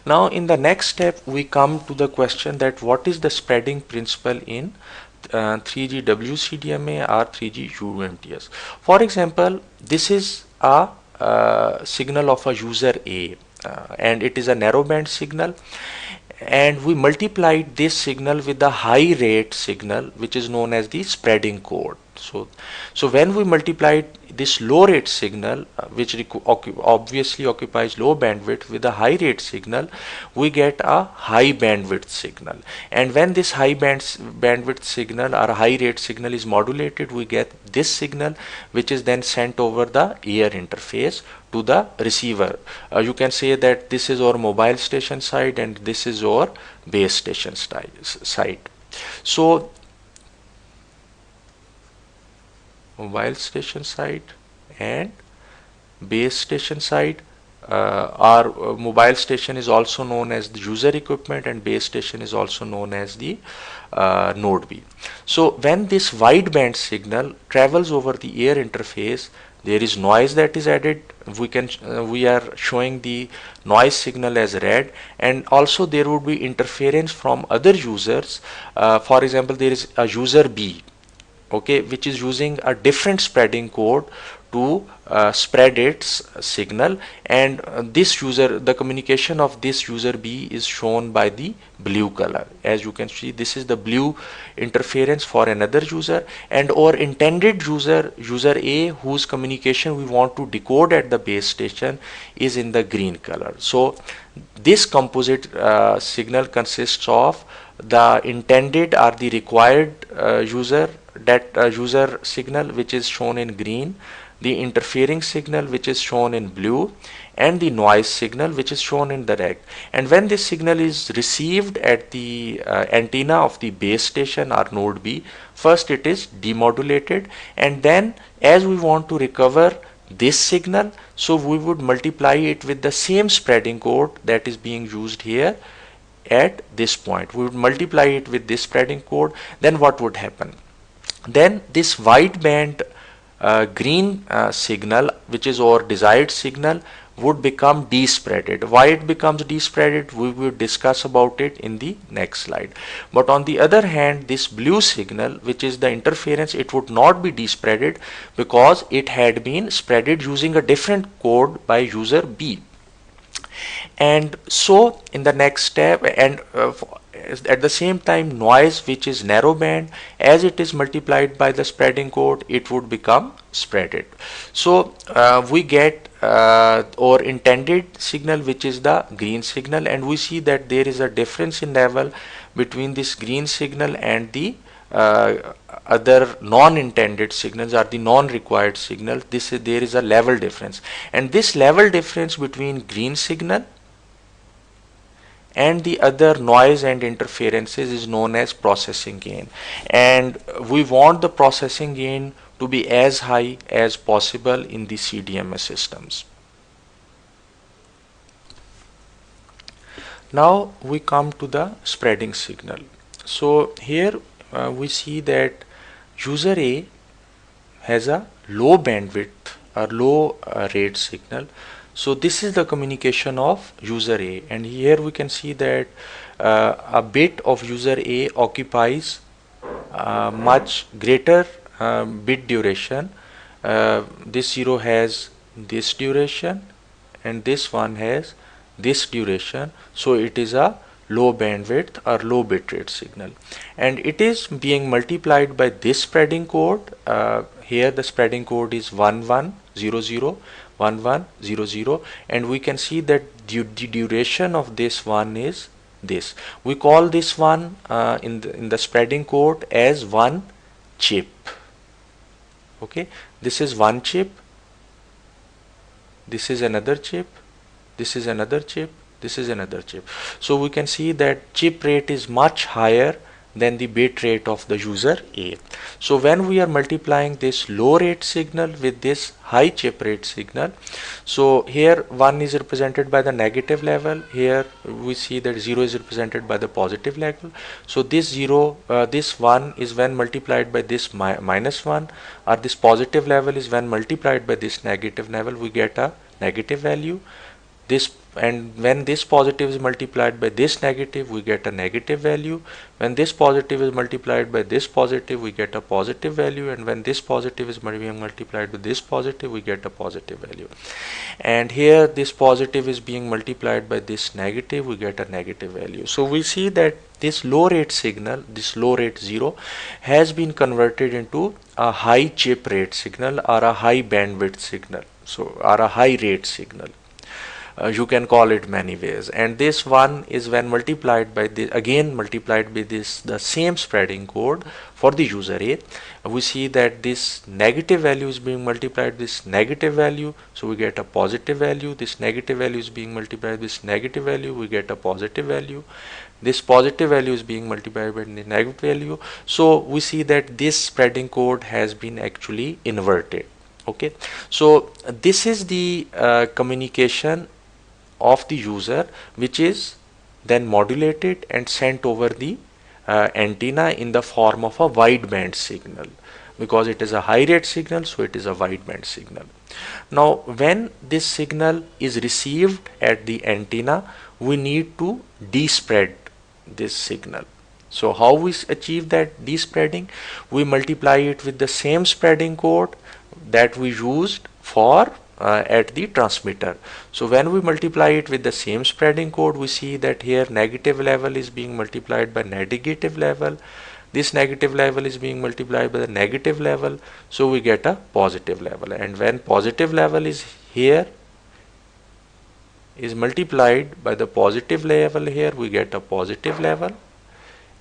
Now in the next step we come to the question that what is the spreading principle in 3G WCDMA or 3G UMTS. For example, this is a signal of a user A, and it is a narrowband signal, and we multiplied this signal with the high rate signal, which is known as the spreading code. So when we multiplied this low rate signal, which obviously occupies low bandwidth, with a high rate signal, we get a high bandwidth signal. And when this high bandwidth signal or a high rate signal is modulated, we get this signal, which is then sent over the air interface to the receiver. You can say that this is our mobile station side and this is our base station side. So mobile station side and base station side, our mobile station is also known as the user equipment, and base station is also known as the node B. So when this wideband signal travels over the air interface, there is noise that is added. We are showing the noise signal as red, and also there would be interference from other users. For example, there is a user B, okay, which is using a different spreading code to spread its signal, and the communication of this user B is shown by the blue color. As you can see, this is the blue interference for another user, and our intended user A, whose communication we want to decode at the base station, is in the green color. So this composite signal consists of the intended or the required user signal, which is shown in green, the interfering signal, which is shown in blue, and the noise signal, which is shown in the red. And when this signal is received at the antenna of the base station or node B, first it is demodulated, and then as we want to recover this signal, so we would multiply it with the same spreading code that is being used here at this point. We would multiply it with this spreading code. Then what would happen? Then this wideband green signal, which is our desired signal, would become despreaded. Why it becomes despreaded, we will discuss about it in the next slide. But on the other hand, this blue signal, which is the interference, it would not be despreaded because it had been spreaded using a different code by user B. And so in the next step, and at the same time, noise, which is narrowband, as it is multiplied by the spreading code, it would become spreaded. So we get our intended signal, which is the green signal, and we see that there is a difference in level between this green signal and the other non-intended signals or the non-required signal. There is a level difference, and this level difference between green signal and the other noise and interferences is known as processing gain, and we want the processing gain to be as high as possible in the CDMA systems. Now we come to the spreading signal. So here we see that user A has a low bandwidth or low rate signal. So this is the communication of user A, and here we can see that a bit of user A occupies much greater bit duration. This 0 has this duration and this one has this duration, so it is a low bandwidth or low bitrate signal, and it is being multiplied by this spreading code. Here the spreading code is 1100 1100, and we can see that the duration of this one is this. We call this one in the spreading code as one chip. Okay, this is one chip, this is another chip, this is another chip, this is another chip. So we can see that chip rate is much higher than the bit rate of the user A. So when we are multiplying this low rate signal with this high chip rate signal, so here 1 is represented by the negative level, here we see that 0 is represented by the positive level. So this 0, this 1 is when multiplied by this minus 1, or this positive level is when multiplied by this negative level, we get a negative value. this, and when this positive is multiplied by this negative, we get a negative value. When this positive is multiplied by this positive, we get a positive value, and when this positive is being multiplied by this positive, we get a positive value. And here this positive is being multiplied by this negative, we get a negative value. So we see that this low rate signal, this low rate 0, has been converted into a high chip rate signal or a high bandwidth signal, so or a high rate signal. You can call it many ways, and this one is when multiplied by this, again multiplied by this, the same spreading code for the user A, we see that this negative value is being multiplied with this negative value, so we get a positive value. This negative value is being multiplied with this negative value, we get a positive value. This positive value is being multiplied by the negative value, so we see that this spreading code has been actually inverted. Okay, so this is the communication of the user, which is then modulated and sent over the antenna in the form of a wideband signal. Because it is a high rate signal, so it is a wideband signal. Now when this signal is received at the antenna, we need to despread this signal. So how we achieve that despreading? We multiply it with the same spreading code that we used for at the transmitter. So when we multiply it with the same spreading code, we see that here negative level is being multiplied by negative level. This negative level is being multiplied by the negative level, so we get a positive level. And when positive level is here is multiplied by the positive level here, we get a positive level.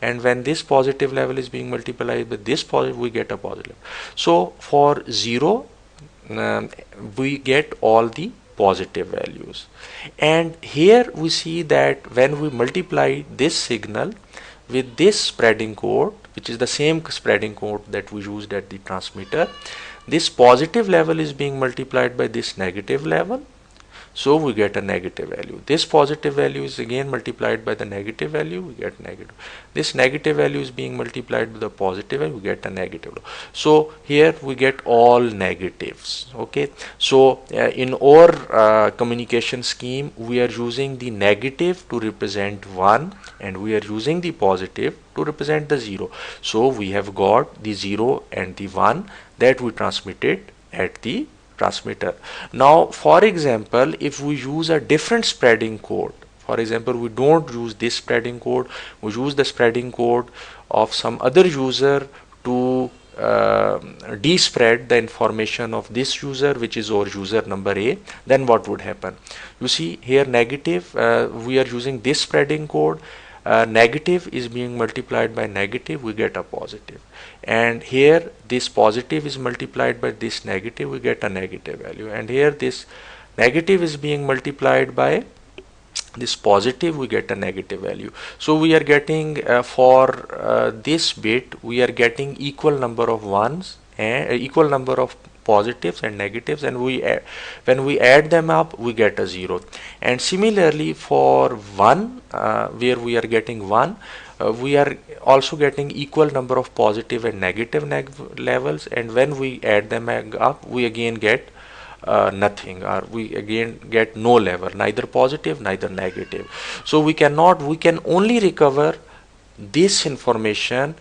And when this positive level is being multiplied by this positive, we get a positive. So for 0, we get all the positive values. And here we see that when we multiply this signal with this spreading code, which is the same spreading code that we used at the transmitter, this positive level is being multiplied by this negative level, so we get a negative value. This positive value is again multiplied by the negative value, we get negative. This negative value is being multiplied by the positive value, we get a negative. So here we get all negatives. Okay, so in our communication scheme, we are using the negative to represent 1 and we are using the positive to represent the 0. So we have got the 0 and the 1 that we transmitted at the transmitter. Now for example, if we use a different spreading code, for example we don't use this spreading code, we use the spreading code of some other user to despread the information of this user, which is our user number A, then what would happen? You see here negative, we are using this spreading code, negative is being multiplied by negative, we get a positive. And here this positive is multiplied by this negative, we get a negative value. And here this negative is being multiplied by this positive, we get a negative value. So we are getting for this bit, we are getting equal number of ones and equal number of positives and negatives, and when we add them up, we get a 0. And similarly for 1, where we are getting 1, we are also getting equal number of positive and negative levels, and when we add them up, we again get nothing, or we again get no level, neither positive neither negative. So we can only recover this information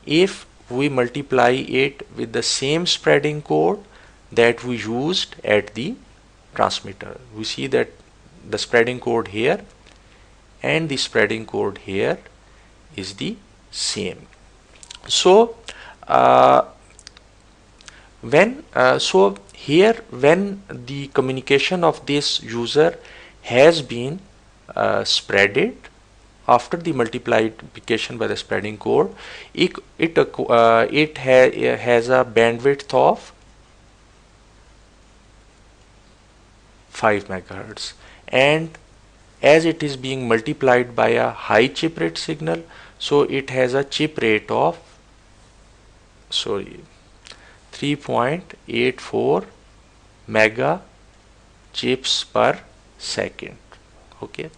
if we multiply it with the same spreading code that we used at the transmitter. We see that the spreading code here and the spreading code here is the same. So here when the communication of this user has been spreaded after the multiplication by the spreading code, it has a bandwidth of 5 megahertz, and as it is being multiplied by a high chip rate signal, so it has a chip rate of 3.84 mega chips per second. Okay,